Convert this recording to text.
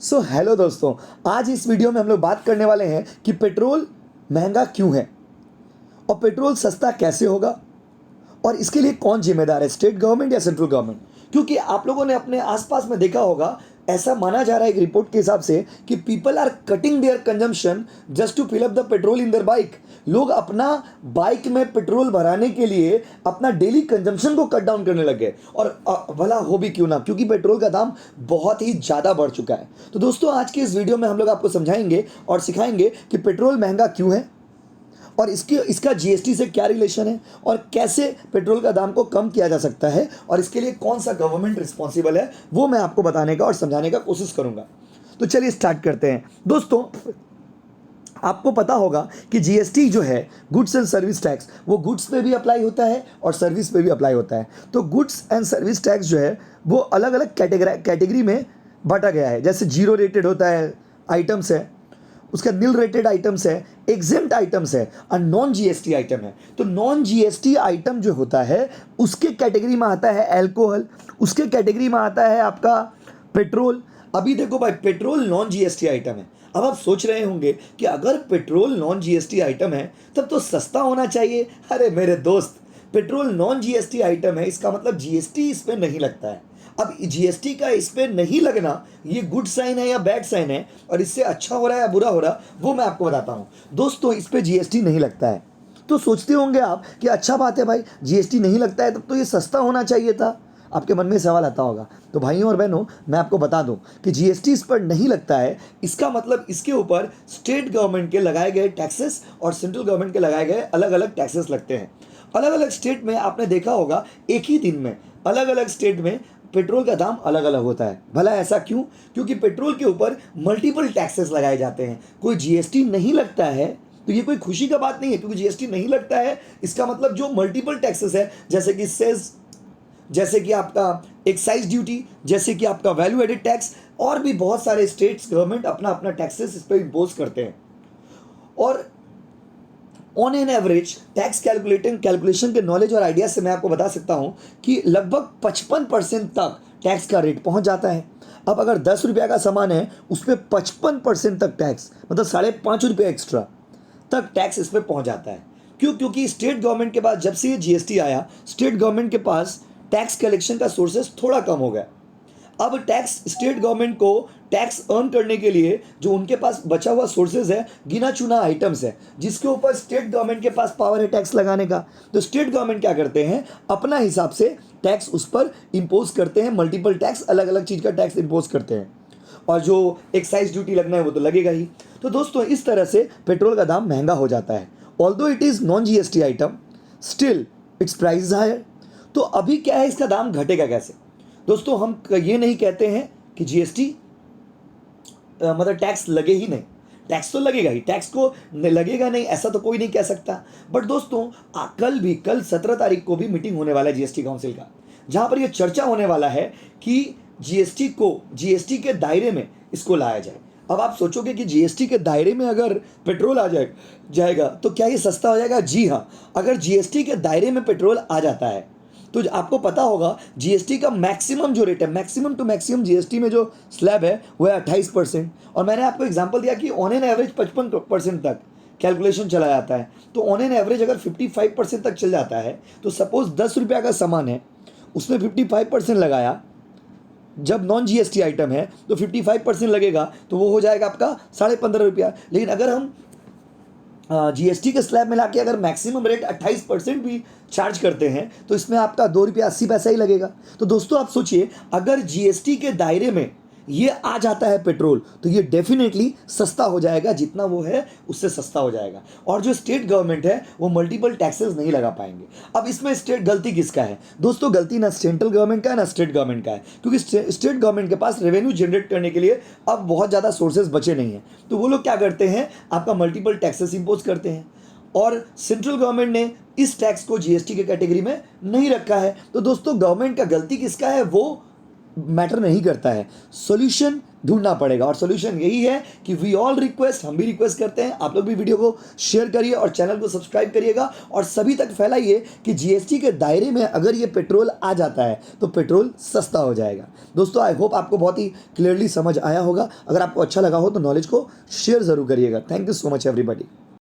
Hello दोस्तों, आज इस वीडियो में हम लोग बात करने वाले हैं कि पेट्रोल महंगा क्यों है और पेट्रोल सस्ता कैसे होगा और इसके लिए कौन जिम्मेदार है, स्टेट गवर्नमेंट या सेंट्रल गवर्नमेंट। क्योंकि आप लोगों ने अपने आसपास में देखा होगा, ऐसा माना जा रहा है एक रिपोर्ट के हिसाब से कि people are cutting their consumption just to fill up the petrol in their bike. लोग अपना बाइक में पेट्रोल भराने के लिए अपना डेली कंजम्पशन को कट डाउन करने लग गए। और भला हो भी क्यों ना, क्योंकि पेट्रोल का दाम बहुत ही ज़्यादा बढ़ चुका है। तो दोस्तों, आज के इस वीडियो में हम लोग आपको समझाएंगे और सिखाएंगे कि पेट्रोल महंगा क्यों है और इसका जीएसटी से क्या रिलेशन है और कैसे पेट्रोल का दाम को कम किया जा सकता है और इसके लिए कौन सा गवर्नमेंट रिस्पॉन्सिबल है, वो मैं आपको बताने का और समझाने का कोशिश करूंगा। तो चलिए स्टार्ट करते हैं। दोस्तों, आपको पता होगा कि जीएसटी जो है, गुड्स एंड सर्विस टैक्स, वो गुड्स पे भी अप्लाई होता है और सर्विस पे भी अप्लाई होता है। तो गुड्स एंड सर्विस टैक्स जो है वो अलग अलग कैटेगरी में बांटा गया है। जैसे जीरो रेटेड होता है आइटम्स है, उसका नील रेटेड आइटम्स है, एग्जेम्प्ट आइटम्स है और नॉन जीएसटी आइटम है। तो नॉन जीएसटी आइटम जो होता है उसके कैटेगरी में आता है अल्कोहल, उसके कैटेगरी में आता है आपका पेट्रोल। अभी देखो भाई, पेट्रोल नॉन जीएसटी आइटम है। अब आप सोच रहे होंगे कि अगर पेट्रोल नॉन जीएसटी आइटम है तब तो सस्ता होना चाहिए। अरे मेरे दोस्त, पेट्रोल नॉन जीएसटी आइटम है, इसका मतलब जीएसटी इस पर नहीं लगता है। अब जीएसटी का इस पर नहीं लगना ये गुड साइन है या बैड साइन है, और इससे अच्छा हो रहा है या बुरा हो रहा वो मैं आपको बताता हूँ। दोस्तों, इस पर जीएसटी नहीं लगता है तो सोचते होंगे आप कि अच्छा बात है भाई, जीएसटी नहीं लगता है तब तो ये सस्ता होना चाहिए था। आपके मन में सवाल आता होगा। तो भाइयों और बहनों, मैं आपको बता दूं कि जीएसटी इस पर नहीं लगता है, इसका मतलब इसके ऊपर स्टेट गवर्नमेंट के लगाए गए टैक्सेस और सेंट्रल गवर्नमेंट के लगाए गए अलग अलग टैक्सेस लगते हैं। अलग अलग स्टेट में आपने देखा होगा एक ही दिन में अलग अलग स्टेट में पेट्रोल का दाम अलग अलग होता है। भला ऐसा क्यों? क्योंकि पेट्रोल के ऊपर मल्टीपल टैक्सेस लगाए जाते हैं। कोई जीएसटी नहीं लगता है तो ये कोई खुशी का बात नहीं है, क्योंकि जीएसटी नहीं लगता है इसका मतलब जो मल्टीपल टैक्सेस है, जैसे कि सेस, जैसे कि आपका एक्साइज ड्यूटी, जैसे कि आपका वैल्यू एडेड टैक्स, और भी बहुत सारे स्टेट्स गवर्नमेंट अपना अपना टैक्सेस इस पर इम्पोज करते हैं। और on an average tax calculation के नॉलेज और आइडिया से मैं आपको बता सकता हूं कि लगभग 55% तक टैक्स का रेट पहुंच जाता है। अब अगर 10 रुपया का सामान है उस पर 55% तक टैक्स, मतलब 5.5 रुपये एक्स्ट्रा तक टैक्स इस पर पहुंच जाता है। क्यों? क्योंकि स्टेट गवर्नमेंट के पास जब से ये जीएसटी आया, स्टेट गवर्नमेंट के पास टैक्स कलेक्शन का सोर्सेस थोड़ा कम हो गया। अब टैक्स स्टेट गवर्नमेंट को टैक्स अर्न करने के लिए जो उनके पास बचा हुआ सोर्सेज है, गिना चुना आइटम्स है, जिसके ऊपर स्टेट गवर्नमेंट के पास पावर है टैक्स लगाने का। तो स्टेट गवर्नमेंट क्या करते हैं, अपना हिसाब से टैक्स उस पर इम्पोज करते हैं। मल्टीपल टैक्स, अलग अलग चीज़ का टैक्स इम्पोज करते हैं, और जो एक्साइज ड्यूटी लगना है वो तो लगेगा ही। तो दोस्तों, इस तरह से पेट्रोल का दाम महंगा हो जाता है। Although it is non GST item, still it's price higher. तो अभी क्या है, इसका दाम घटेगा कैसे? दोस्तों, हम ये नहीं कहते हैं कि जीएसटी मतलब टैक्स लगे ही नहीं। टैक्स तो लगेगा ही, टैक्स को लगेगा नहीं ऐसा तो कोई नहीं कह सकता। बट दोस्तों, कल 17 तारीख को भी मीटिंग होने वाला है जीएसटी काउंसिल का, जहां पर यह चर्चा होने वाला है कि जीएसटी के दायरे में इसको लाया जाए। अब आप सोचोगे कि जीएसटी के दायरे में अगर पेट्रोल आ जाएगा तो क्या ये सस्ता हो जाएगा? जी हाँ, अगर जीएसटी के दायरे में पेट्रोल आ जाता है तो आपको पता होगा जीएसटी का मैक्सिमम जो रेट है, मैक्सिमम टू मैक्सिमम जीएसटी में जो स्लैब है वो है 28%। और मैंने आपको एग्जांपल दिया कि ऑन एन एवरेज 55% तक कैलकुलेशन चला जाता है। तो ऑन एन एवरेज अगर 55% तक चल जाता है तो सपोज 10 रुपया का सामान है, उसमें 55% लगाया, जब नॉन जीएसटी आइटम है तो 55% लगेगा, तो वो हो जाएगा आपका 15.5 रुपया। लेकिन अगर हम जीएसटी के स्लैब में लाके अगर मैक्सिमम रेट 28% भी चार्ज करते हैं तो इसमें आपका 2 रुपया 80 पैसा ही लगेगा। तो दोस्तों, आप सोचिए, अगर जीएसटी के दायरे में ये आ जाता है पेट्रोल तो ये डेफिनेटली सस्ता हो जाएगा, जितना वो है उससे सस्ता हो जाएगा। और जो स्टेट गवर्नमेंट है वो मल्टीपल टैक्सेस नहीं लगा पाएंगे। अब इसमें गलती किसका है? दोस्तों, गलती ना सेंट्रल गवर्नमेंट का है ना स्टेट गवर्नमेंट का है, क्योंकि स्टेट गवर्नमेंट के पास रेवेन्यू जनरेट करने के लिए अब बहुत ज़्यादा सोर्सेज बचे नहीं हैं। तो वो लोग क्या करते हैं, आपका मल्टीपल टैक्सेस इम्पोज करते हैं। और सेंट्रल गवर्नमेंट ने इस टैक्स को जीएसटी के कैटेगरी में नहीं रखा है। तो दोस्तों, गवर्नमेंट का गलती किसका है? वो मैटर नहीं करता है, सॉल्यूशन ढूंढना पड़ेगा। और सॉल्यूशन यही है कि वी ऑल रिक्वेस्ट, हम भी रिक्वेस्ट करते हैं, आप लोग भी वीडियो को शेयर करिए और चैनल को सब्सक्राइब करिएगा और सभी तक फैलाइए कि जीएसटी के दायरे में अगर ये पेट्रोल आ जाता है तो पेट्रोल सस्ता हो जाएगा। दोस्तों आई होप आपको बहुत ही क्लियरली समझ आया होगा। अगर आपको अच्छा लगा हो तो नॉलेज को शेयर ज़रूर करिएगा। Thank you so much everybody.